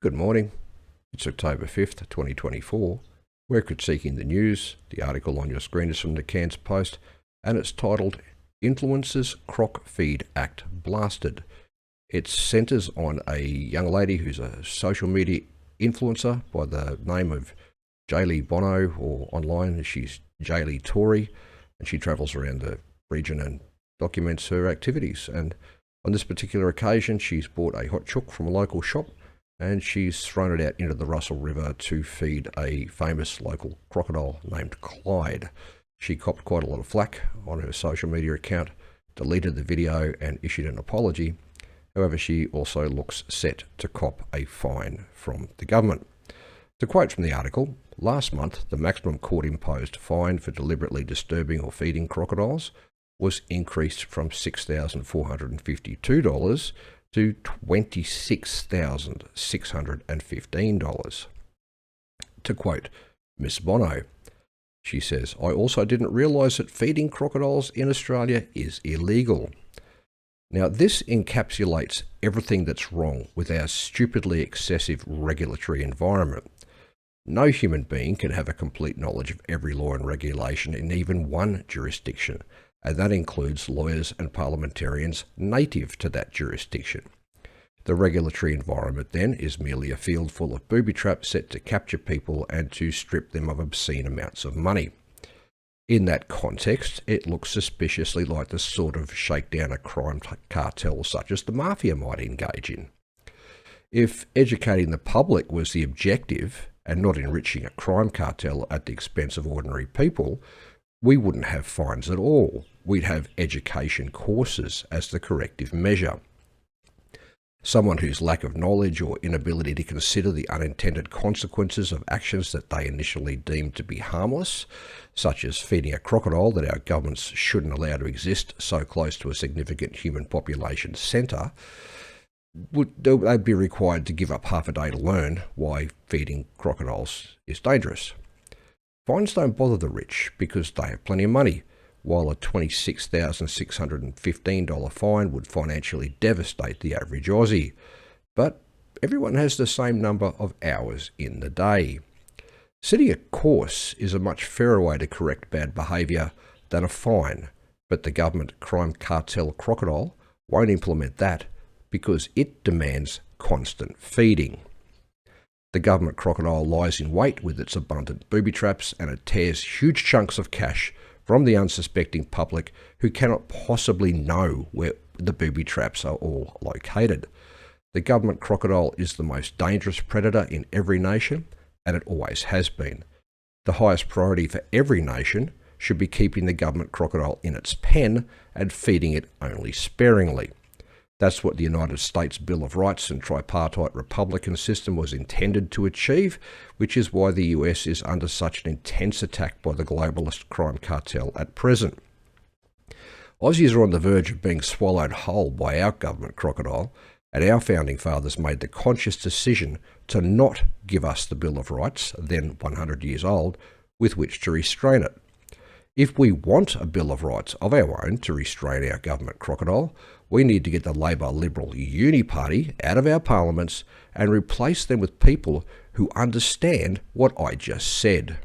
Good morning. It's October 5th, 2024. We're critiquing the news. The article on your screen is from the Cairns Post, and it's titled Influencers Croc Feed Act Blasted. It centres on a young lady who's a social media influencer by the name of Jaylee Bono, or online she's Jaylee Tory, and she travels around the region and documents her activities. And on this particular occasion, she's bought a hot chook from a local shop, and she's thrown it out into the Russell River to feed a famous local crocodile named Clyde. She copped quite a lot of flack on her social media account, deleted the video and issued an apology. However, she also looks set to cop a fine from the government. To quote from the article, last month the maximum court-imposed fine for deliberately disturbing or feeding crocodiles was increased from $6,452 to $26,615. To quote Miss Bono, she says, "I also didn't realise that feeding crocodiles in Australia is illegal." Now, this encapsulates everything that's wrong with our stupidly excessive regulatory environment. No human being can have a complete knowledge of every law and regulation in even one jurisdiction, and that includes lawyers and parliamentarians native to that jurisdiction. The regulatory environment, then, is merely a field full of booby traps set to capture people and to strip them of obscene amounts of money. In that context, it looks suspiciously like the sort of shakedown a crime cartel such as the mafia might engage in. If educating the public was the objective, and not enriching a crime cartel at the expense of ordinary people, we wouldn't have fines at all. We'd have education courses as the corrective measure. Someone whose lack of knowledge or inability to consider the unintended consequences of actions that they initially deemed to be harmless, such as feeding a crocodile that our governments shouldn't allow to exist so close to a significant human population centre, they'd be required to give up half a day to learn why feeding crocodiles is dangerous. Fines don't bother the rich because they have plenty of money, while a $26,615 fine would financially devastate the average Aussie. But everyone has the same number of hours in the day. Setting a course is a much fairer way to correct bad behaviour than a fine, but the government crime cartel crocodile won't implement that because it demands constant feeding. The government crocodile lies in wait with its abundant booby traps, and it tears huge chunks of cash from the unsuspecting public who cannot possibly know where the booby traps are all located. The government crocodile is the most dangerous predator in every nation, and it always has been. The highest priority for every nation should be keeping the government crocodile in its pen and feeding it only sparingly. That's what the United States Bill of Rights and tripartite Republican system was intended to achieve, which is why the US is under such an intense attack by the globalist crime cartel at present. Aussies are on the verge of being swallowed whole by our government crocodile, and our founding fathers made the conscious decision to not give us the Bill of Rights, then 100 years old, with which to restrain it. If we want a Bill of Rights of our own to restrain our government crocodile, we need to get the Labor Liberal Uni Party out of our parliaments and replace them with people who understand what I just said.